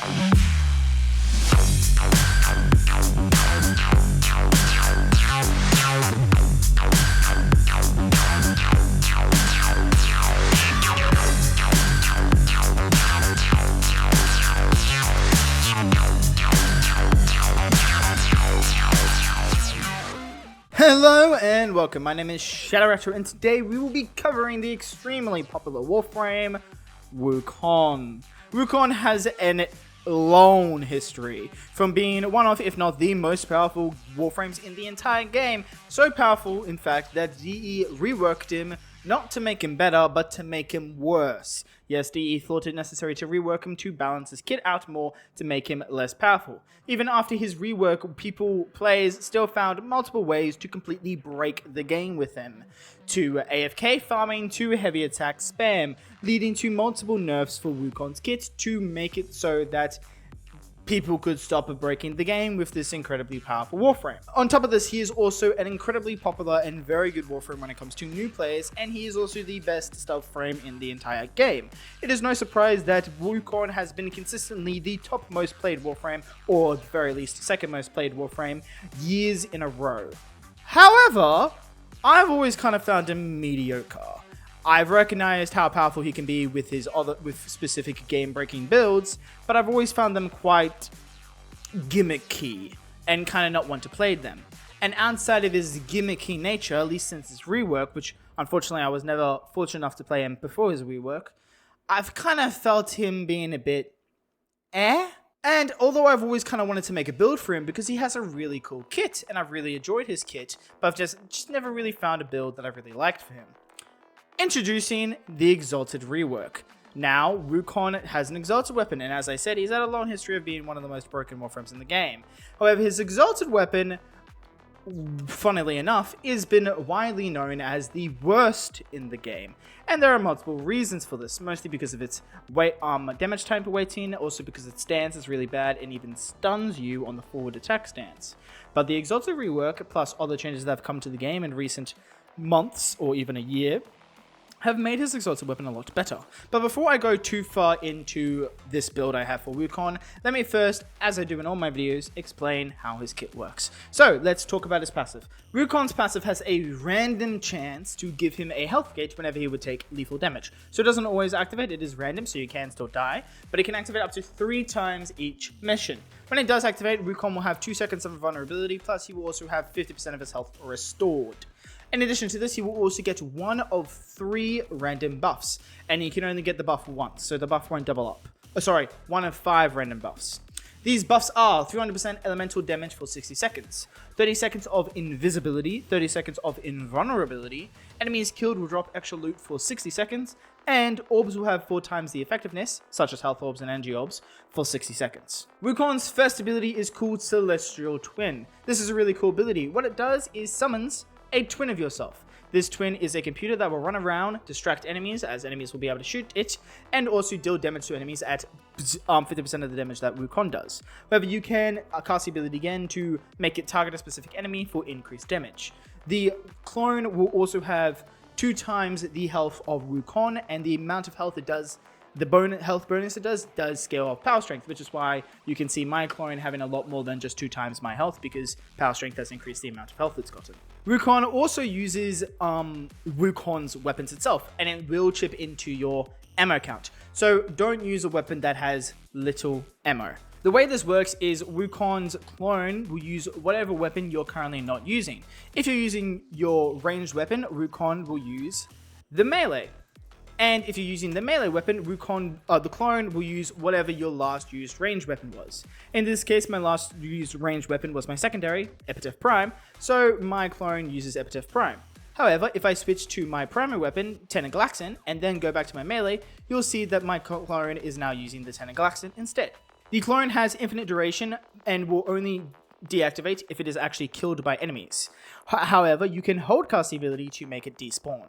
Hello and welcome, my name is Retro, and today we will be covering the extremely popular Warframe, Wukong. Wukong has an long history from being one of, if not the most powerful Warframes in the entire game. So powerful, in fact, that DE reworked him not to make him better, but to make him worse. Yes, DE thought it necessary to rework him to balance his kit out more to make him less powerful. Even after his rework, players still found multiple ways to completely break the game with him. To AFK farming, to heavy attack spam, leading to multiple nerfs for Wukong's kit to make it so that people could stop breaking the game with this incredibly powerful Warframe. On top of this, he is also an incredibly popular and very good Warframe when it comes to new players, and he is also the best stealth frame in the entire game. It is no surprise that Wukong has been consistently the top most played Warframe, or at the very least second most played Warframe, years in a row. However, I've always kind of found him mediocre. I've recognized how powerful he can be with specific game-breaking builds, but I've always found them quite gimmicky and kind of not want to play them. And outside of his gimmicky nature, at least since his rework, which unfortunately I was never fortunate enough to play him before his rework, I've kind of felt him being a bit And although I've always kind of wanted to make a build for him because he has a really cool kit, and I've really enjoyed his kit, but I've just never really found a build that I really liked for him. Introducing the Exalted rework. Now, Wukong has an Exalted weapon, and as I said, he's had a long history of being one of the most broken Warframes in the game. However, his Exalted weapon, funnily enough, has been widely known as the worst in the game. And there are multiple reasons for this, mostly because of its damage time per waiting, also because its stance is really bad and even stuns you on the forward attack stance. But the Exalted rework, plus other changes that have come to the game in recent months or even a year, have made his Exalted weapon a lot better. But before I go too far into this build I have for Wukong, let me first, as I do in all my videos, explain how his kit works. So let's talk about his passive. Wukong's passive has a random chance to give him a health gauge whenever he would take lethal damage. So it doesn't always activate, it is random, so you can still die, but it can activate up to 3 times each mission. When it does activate, Wukong will have 2 seconds of vulnerability, plus he will also have 50% of his health restored. In addition to this, he will also get 1 of 3 random buffs, and he can only get the buff once, so the buff won't double up. 1 of 5 random buffs. These buffs are 300% elemental damage for 60 seconds, 30 seconds of invisibility, 30 seconds of invulnerability, enemies killed will drop extra loot for 60 seconds, and orbs will have 4 times the effectiveness, such as health orbs and energy orbs, for 60 seconds. Wukong's first ability is called Celestial Twin. This is a really cool ability. What it does is summons a twin of yourself. This twin is a computer that will run around, distract enemies, as enemies will be able to shoot it, and also deal damage to enemies at 50% of the damage that Wukong does. However, you can cast the ability again to make it target a specific enemy for increased damage. The clone will also have 2 times the health of Wukong, and the amount of health it does, the health bonus it does scale off power strength, which is why you can see my clone having a lot more than just 2 times my health, because power strength has increased the amount of health it's gotten. Wukong also uses Wukong's weapons itself, and it will chip into your ammo count. So don't use a weapon that has little ammo. The way this works is Wukong's clone will use whatever weapon you're currently not using. If you're using your ranged weapon, Wukong will use the melee. And if you're using the melee weapon, the clone will use whatever your last used ranged weapon was. In this case, my last used ranged weapon was my secondary, Epitaph Prime, so my clone uses Epitaph Prime. However, if I switch to my primary weapon, Tenaglaxin, and then go back to my melee, you'll see that my clone is now using the Tenaglaxin instead. The clone has infinite duration and will only deactivate if it is actually killed by enemies. However, you can hold cast the ability to make it despawn.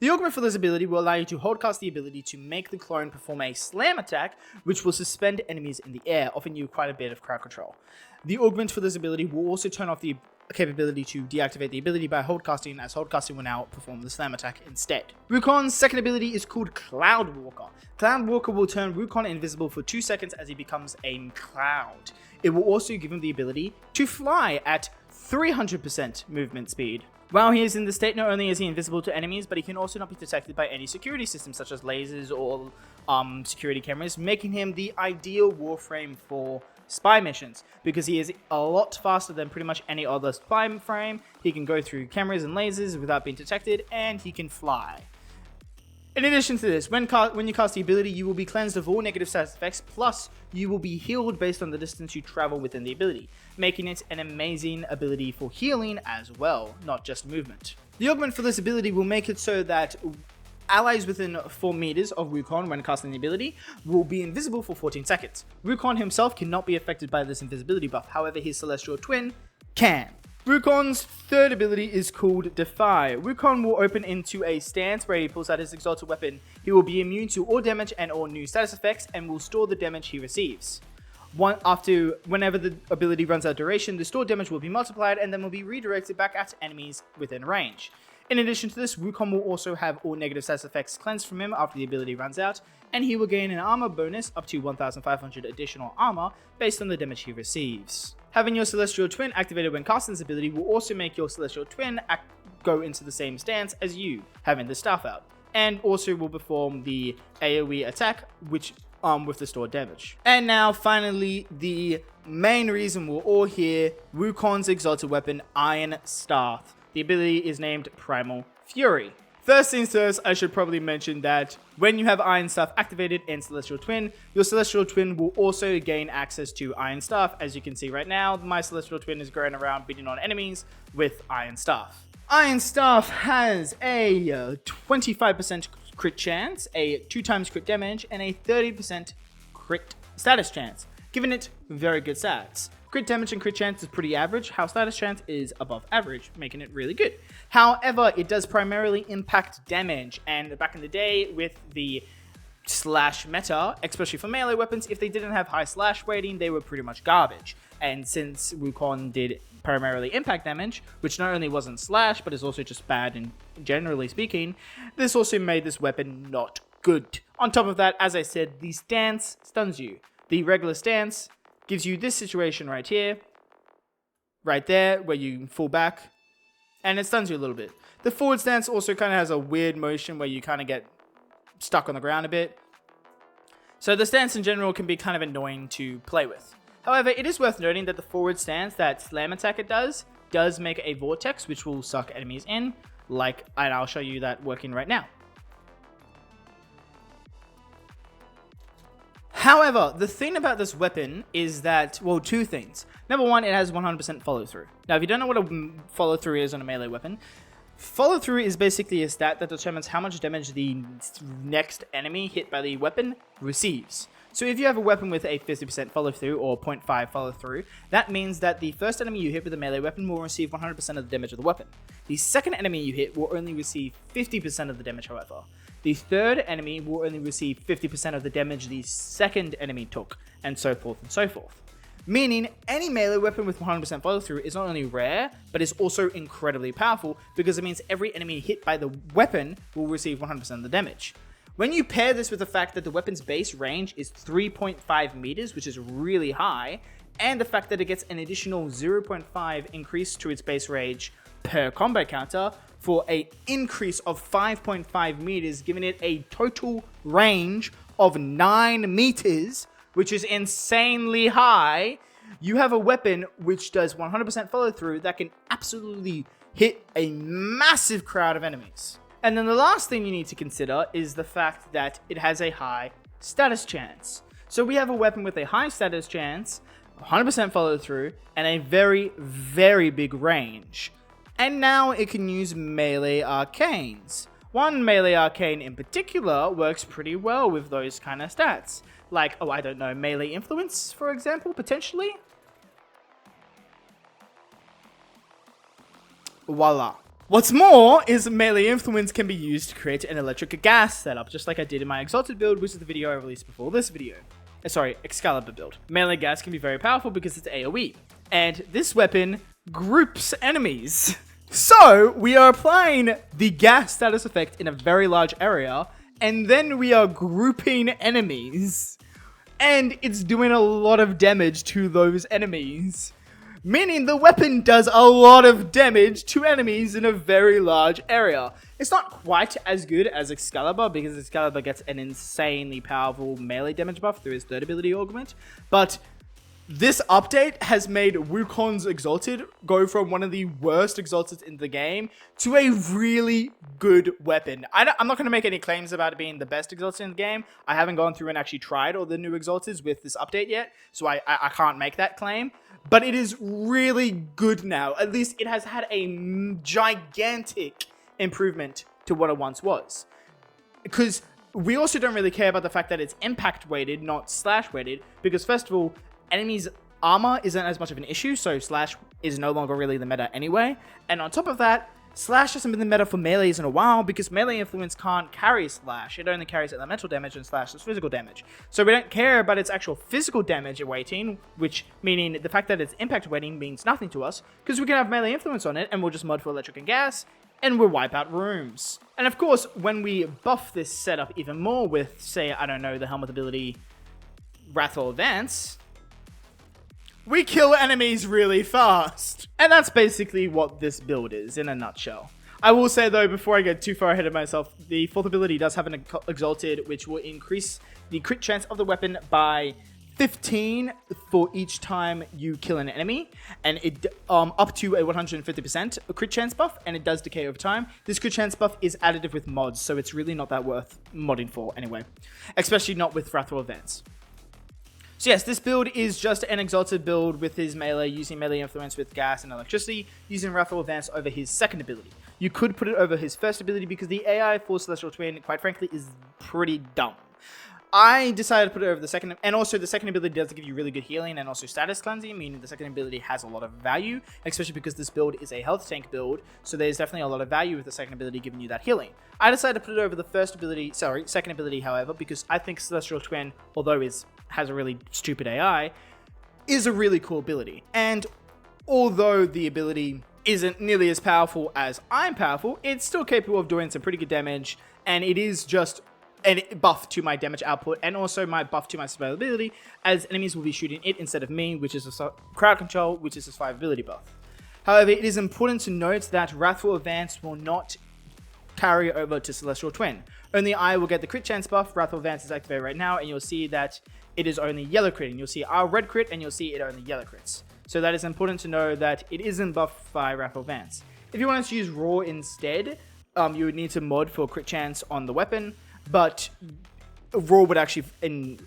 The augment for this ability will allow you to hold cast the ability to make the clone perform a slam attack, which will suspend enemies in the air, offering you quite a bit of crowd control. The augment for this ability will also turn off the capability to deactivate the ability by hold casting, as hold casting will now perform the slam attack instead. Wukon's second ability is called Cloud Walker. Cloud Walker will turn Wukong invisible for 2 seconds as he becomes a cloud. It will also give him the ability to fly at 300% movement speed. While he is in this state, not only is he invisible to enemies, but he can also not be detected by any security systems such as lasers or security cameras, making him the ideal Warframe for spy missions, because he is a lot faster than pretty much any other spy frame. He can go through cameras and lasers without being detected, and he can fly. In addition to this, when you cast the ability, you will be cleansed of all negative status effects, plus you will be healed based on the distance you travel within the ability, making it an amazing ability for healing as well, not just movement. The augment for this ability will make it so that allies within 4 meters of Wukong when casting the ability will be invisible for 14 seconds. Wukong himself cannot be affected by this invisibility buff, however his celestial twin can. Wukong's third ability is called Defy. Wukong will open into a stance where he pulls out his exalted weapon. He will be immune to all damage and all new status effects, and will store the damage he receives. Whenever the ability runs out of duration, the stored damage will be multiplied and then will be redirected back at enemies within range. In addition to this, Wukong will also have all negative status effects cleansed from him after the ability runs out, and he will gain an armor bonus up to 1,500 additional armor based on the damage he receives. Having your Celestial Twin activated when casting this ability will also make your Celestial Twin go into the same stance as you, having the staff out, and also will perform the AoE attack, which with the stored damage. And now, finally, the main reason we're all here, Wukong's exalted weapon, Iron Staff. The ability is named Primal Fury. First things first, I should probably mention that when you have Iron Staff activated in Celestial Twin, your Celestial Twin will also gain access to Iron Staff. As you can see right now, my Celestial Twin is going around beating on enemies with Iron Staff. Iron Staff has a 25% crit chance, a 2x crit damage, and a 30% crit status chance, giving it very good stats. Crit damage and crit chance is pretty average, how status chance is above average, making it really good. However, it does primarily impact damage, and back in the day with the slash meta, especially for melee weapons, if they didn't have high slash rating, they were pretty much garbage. And since Wukong did primarily impact damage, which not only wasn't slash, but is also just bad and generally speaking, this also made this weapon not good. On top of that, as I said, the stance stuns you. The regular stance gives you this situation right here, right there, where you fall back, and it stuns you a little bit. The forward stance also kind of has a weird motion where you kind of get stuck on the ground a bit. So the stance in general can be kind of annoying to play with. However, it is worth noting that the forward stance, that slam attack it does make a vortex which will suck enemies in, and I'll show you that working right now. However, the thing about this weapon is that, well, 2 things. Number 1, it has 100% follow through. Now, if you don't know what a follow through is on a melee weapon, follow through is basically a stat that determines how much damage the next enemy hit by the weapon receives. So if you have a weapon with a 50% follow through or 0.5 follow through, that means that the first enemy you hit with a melee weapon will receive 100% of the damage of the weapon. The second enemy you hit will only receive 50% of the damage, however. The third enemy will only receive 50% of the damage the second enemy took, and so forth and so forth. Meaning, any melee weapon with 100% follow through is not only rare, but is also incredibly powerful, because it means every enemy hit by the weapon will receive 100% of the damage. When you pair this with the fact that the weapon's base range is 3.5 meters, which is really high, and the fact that it gets an additional 0.5 increase to its base range per combat counter for an increase of 5.5 meters, giving it a total range of 9 meters, which is insanely high, you have a weapon which does 100% follow through that can absolutely hit a massive crowd of enemies. And then the last thing you need to consider is the fact that it has a high status chance. So we have a weapon with a high status chance, 100% follow through, and a very, very big range. And now it can use melee arcanes. One melee arcane in particular works pretty well with those kind of stats. Like, oh, I don't know, melee influence, for example, potentially? Voila. What's more is melee influence can be used to create an electric gas setup, just like I did in my Exalted build, which is the video I released before this video. Sorry, Excalibur build. Melee gas can be very powerful because it's AoE. And this weapon groups enemies. So we are applying the gas status effect in a very large area, and then we are grouping enemies. And it's doing a lot of damage to those enemies. Meaning the weapon does a lot of damage to enemies in a very large area. It's not quite as good as Excalibur, because Excalibur gets an insanely powerful melee damage buff through his third ability augment. But this update has made Wukong's Exalted go from one of the worst Exalteds in the game to a really good weapon. I'm not going to make any claims about it being the best Exalted in the game. I haven't gone through and actually tried all the new Exalteds with this update yet, so I can't make that claim. But it is really good now. At least it has had a gigantic improvement to what it once was. Because we also don't really care about the fact that it's impact weighted, not slash weighted. Because first of all, enemies' armor isn't as much of an issue, so slash is no longer really the meta anyway. And on top of that, slash hasn't been the meta for melees in a while, because melee influence can't carry slash. It only carries elemental damage, and slash is physical damage. So we don't care about its actual physical damage weighting, which meaning the fact that it's impact weighting means nothing to us, because we can have melee influence on it, and we'll just mod for electric and gas, and we'll wipe out rooms. And of course, when we buff this setup even more with, say, I don't know, the Helminth ability Wrathful Advance, we kill enemies really fast. And that's basically what this build is in a nutshell. I will say though, before I get too far ahead of myself, the fourth ability does have an Exalted, which will increase the crit chance of the weapon by 15 for each time you kill an enemy, and it up to a 150% crit chance buff, and it does decay over time. This crit chance buff is additive with mods, so it's really not that worth modding for anyway, especially not with Wrathful Advance. So yes, this build is just an Exalted build with his melee, using melee influence with gas and electricity, using Wrathful Advance over his second ability. You could put it over his first ability, because the AI for Celestial Twin, quite frankly, is pretty dumb. I decided to put it over the second, and also the second ability does give you really good healing and also status cleansing, meaning the second ability has a lot of value, especially because this build is a health tank build, so there's definitely a lot of value with the second ability giving you that healing. I decided to put it over the second ability, however, because I think Celestial Twin, although it has a really stupid AI, is a really cool ability. And although the ability isn't nearly as powerful as I'm powerful, it's still capable of doing some pretty good damage, and it is just a buff to my damage output, and also my buff to my survivability, as enemies will be shooting it instead of me, which is a crowd control, which is a survivability buff. However, it is important to note that Wrathful Advance will not carry over to Celestial Twin. Only I will get the crit chance buff. Wrathful Advance is activated right now, and you'll see that it is only yellow critting. You'll see our red crit, and you'll see it only yellow crits. So that is important to know that it isn't buffed by Wrathful Advance. If you wanted to use Raw instead, you would need to mod for crit chance on the weapon, but Raw would actually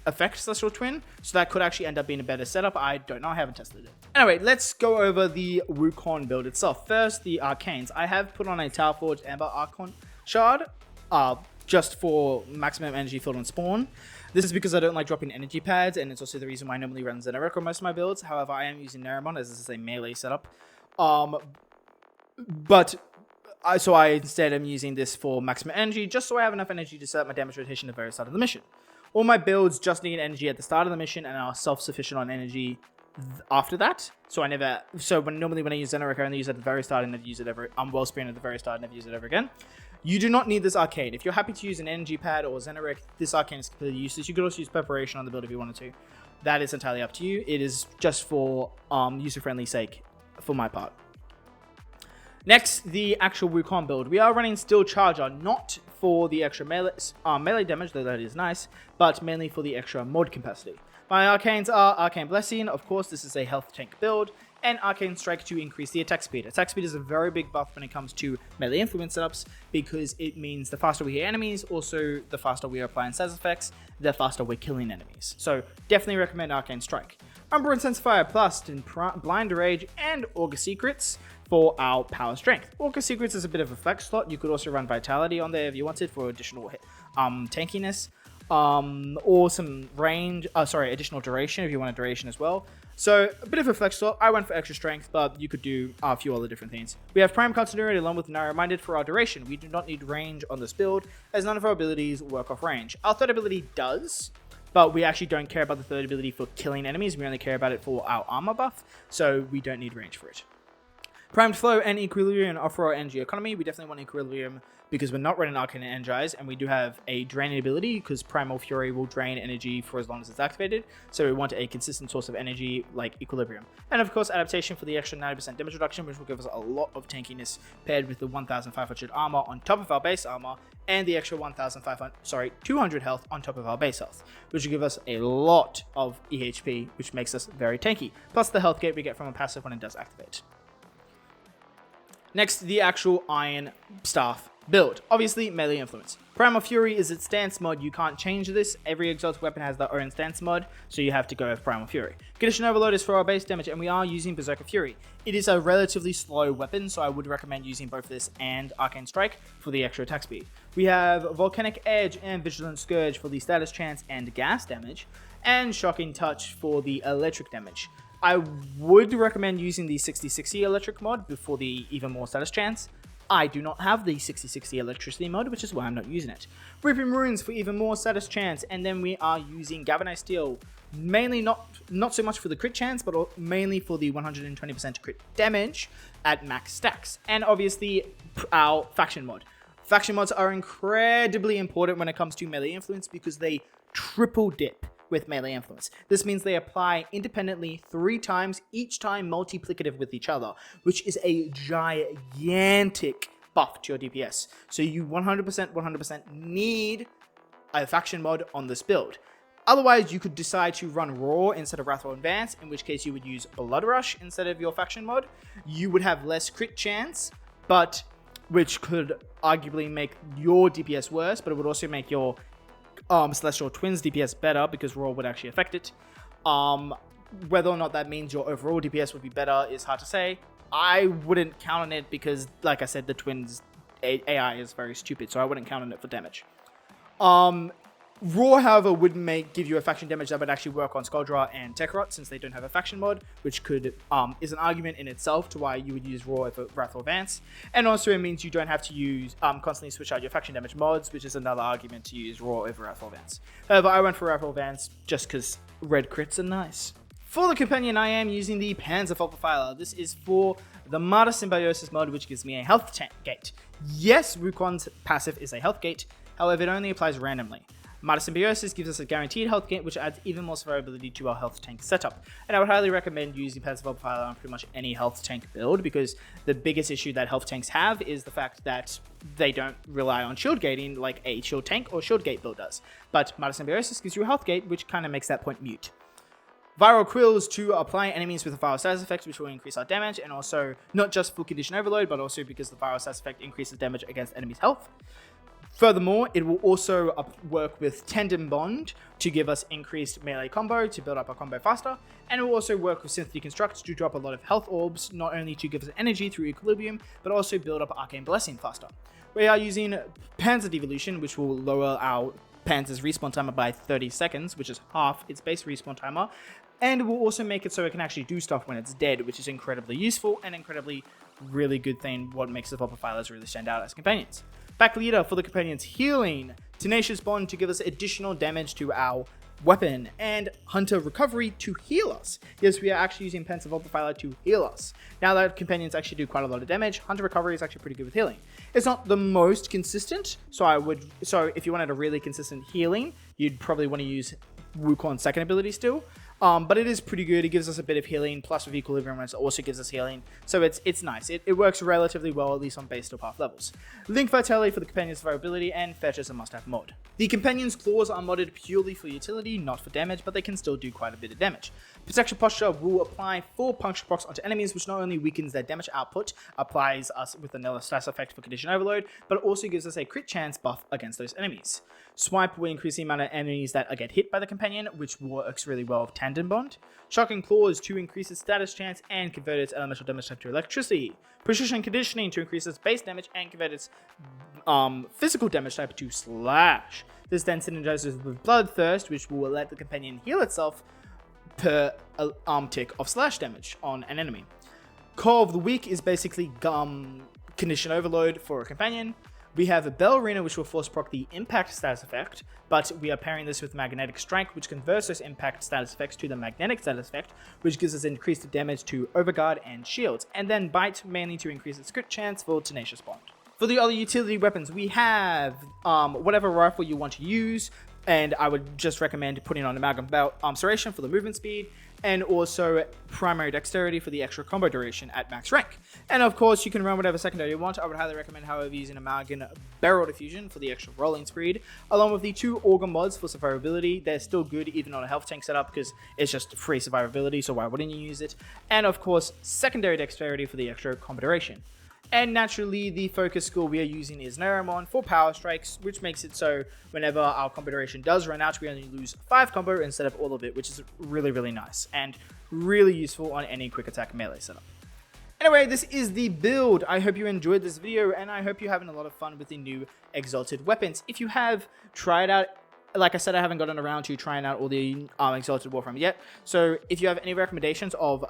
affect Celestial Twin, so that could actually end up being a better setup. I don't know, I haven't tested it. Anyway, let's go over the Wukong build itself. First, the Arcanes. I have put on a Tower Forge Amber Archon Shard, just for maximum energy field on spawn. This is because I don't like dropping energy pads, and it's also the reason why I normally run Zenorek on most of my builds. However, I am using Neramon, as this is a melee setup. So I instead am using this for maximum energy, just so I have enough energy to set up my damage rotation at the very start of the mission. All my builds just need energy at the start of the mission and are self-sufficient on energy after that. So normally when I use Zenorek, I only use it at the very start and never use it ever. Wellspring at the very start and never use it ever again. You do not need this Arcane. If you're happy to use an energy pad or Zenorek, this Arcane is completely useless. You could also use Preparation on the build if you wanted to. That is entirely up to you. It is just for user-friendly sake for my part. Next, the actual Wukong build. We are running Steel Charger, not for the extra melee damage, though that is nice, but mainly for the extra mod capacity. My Arcanes are Arcane Blessing, of course this is a health tank build, and Arcane Strike to increase the attack speed. Attack speed is a very big buff when it comes to melee influence setups, because it means the faster we hit enemies, also the faster we are applying status effects, the faster we're killing enemies. So definitely recommend Arcane Strike. Umbra Intensifier Plus in Blind Rage and Augur Secrets for our power strength. Augur Secrets is a bit of a flex slot. You could also run Vitality on there if you wanted for additional tankiness, or some range, additional duration if you want a duration as well. So a bit of a flex slot. I went for extra strength, but you could do a few other different things. We have Prime Continuity along with Narrow-Minded for our duration. We do not need range on this build, as none of our abilities work off range. Our third ability does, but we actually don't care about the third ability for killing enemies. We only care about it for our armor buff, so we don't need range for it. Primed Flow and Equilibrium offer our energy economy. We definitely want Equilibrium because we're not running Arcane Energize, and we do have a draining ability because Primal Fury will drain energy for as long as it's activated. So we want a consistent source of energy like Equilibrium. And of course, Adaptation for the extra 90% damage reduction, which will give us a lot of tankiness paired with the 1500 armor on top of our base armor and the extra 200 health on top of our base health, which will give us a lot of EHP, which makes us very tanky. Plus the health gate we get from a passive when it does activate. Next, the actual Iron Staff build. Obviously, melee influence. Primal Fury is its stance mod. You can't change this. Every exalted weapon has their own stance mod, so you have to go with Primal Fury. Condition Overload is for our base damage, and we are using Berserker Fury. It is a relatively slow weapon, so I would recommend using both this and Arcane Strike for the extra attack speed. We have Volcanic Edge and Vigilant Scourge for the status chance and gas damage, and Shocking Touch for the electric damage. I would recommend using the 60/60 electric mod before the even more status chance. I do not have the 60/60 electricity mod, which is why I'm not using it. Ripping Runes for even more status chance, and then we are using Galvanized Steel, mainly not so much for the crit chance, but mainly for the 120% crit damage at max stacks. And obviously our faction mod. Faction mods are incredibly important when it comes to melee influence because they triple dip with melee influence. This means they apply independently 3 times, each time multiplicative with each other, which is a gigantic buff to your DPS. So you 100% need a faction mod on this build. Otherwise, you could decide to run Raw instead of Wrathful Advance, in which case you would use Blood Rush instead of your faction mod. You would have less crit chance, but which could arguably make your DPS worse, but it would also make your Celestial Twins DPS better because Raw would actually affect it. Whether or not that means your overall DPS would be better is hard to say. I wouldn't count on it because, like I said, the Twins AI is very stupid, so I wouldn't count on it for damage. Raw, however, would give you a faction damage that would actually work on Skuldra and Techrot since they don't have a faction mod, which is an argument in itself to why you would use Raw over Wrathful Advance. And also it means you don't have to use constantly switch out your faction damage mods, which is another argument to use Raw over Wrathful Advance. However, I went for Wrathful Advance just because red crits are nice. For the companion, I am using the Panzer Profiler. This is for the Martyr Symbiosis mod, which gives me a health gate. Yes, Wukong's passive is a health gate, however, it only applies randomly. Martyr Symbiosis gives us a guaranteed health gate, which adds even more survivability to our health tank setup. And I would highly recommend using Panzer Profiler on pretty much any health tank build, because the biggest issue that health tanks have is the fact that they don't rely on shield gating like a shield tank or shield gate build does. But Martyr Symbiosis gives you a health gate, which kind of makes that point mute. Viral Quills to apply enemies with a viral status effect, which will increase our damage, and also not just for condition overload, but also because the viral status effect increases damage against enemies' health. Furthermore, it will also work with Tendon Bond to give us increased melee combo to build up our combo faster, and it will also work with Synth Deconstruct to drop a lot of health orbs, not only to give us energy through Equilibrium, but also build up Arcane Blessing faster. We are using Panzer Devolution, which will lower our Panzer's respawn timer by 30 seconds, which is half its base respawn timer, and it will also make it so it can actually do stuff when it's dead, which is incredibly useful and incredibly really good thing, what makes the Profilers really stand out as companions. Back Leader for the companions healing, Tenacious Bond to give us additional damage to our weapon, and Hunter Recovery to heal us. Yes, we are actually using Panzer Profiler to heal us. Now that companions actually do quite a lot of damage, Hunter Recovery is actually pretty good with healing. It's not the most consistent, so if you wanted a really consistent healing, you'd probably want to use Wukong's second ability still. But it is pretty good. It gives us a bit of healing, plus with Equilibrium, it also gives us healing. So it's nice. It works relatively well, at least on base to path levels. Link Vitality for the Companion's survivability, and Fetch is a must-have mod. The Companion's Claws are modded purely for utility, not for damage, but they can still do quite a bit of damage. Protection Posture will apply 4 puncture procs onto enemies, which not only weakens their damage output, applies us with another status effect for condition overload, but it also gives us a crit chance buff against those enemies. Swipe will increase the amount of enemies that get hit by the companion, which works really well with Tandem Bond. Shocking Claws to increase its status chance and convert its elemental damage type to electricity. Precision Conditioning to increase its base damage and convert its physical damage type to slash. This then synergizes with Bloodthirst, which will let the companion heal itself per tick of slash damage on an enemy. Core of the Weak is basically condition overload for a companion. We have a Ballerina, which will force proc the impact status effect, but we are pairing this with Magnetic Strike, which converts those impact status effects to the magnetic status effect, which gives us increased damage to Overguard and Shields, and then Bite, mainly to increase its crit chance for Tenacious Bond. For the other utility weapons, we have whatever rifle you want to use, and I would just recommend putting on Amalgam Belt Serration for the movement speed, and also primary dexterity for the extra combo duration at max rank. And of course, you can run whatever secondary you want. I would highly recommend, however, using Amalgam Barrel Diffusion for the extra rolling speed, along with the 2 Organ mods for survivability. They're still good even on a health tank setup because it's just free survivability, so why wouldn't you use it? And of course, secondary dexterity for the extra combo duration. And naturally, the focus skill we are using is Naramon for power strikes, which makes it so whenever our combo duration does run out, we only lose 5 combo instead of all of it, which is really, really nice and really useful on any quick attack melee setup. Anyway, this is the build. I hope you enjoyed this video, and I hope you're having a lot of fun with the new Exalted weapons. If you have, try it out. Like I said, I haven't gotten around to trying out all the Exalted Warframe yet. So if you have any recommendations of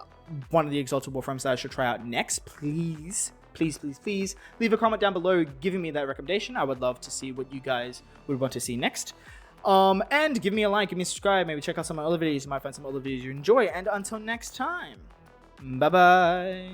one of the Exalted Warframes that I should try out next, please leave a comment down below giving me that recommendation. I would love to see what you guys would want to see next. And give me a like, give me a subscribe, maybe check out some of my other videos. You might find some other videos you enjoy. And until next time, bye bye.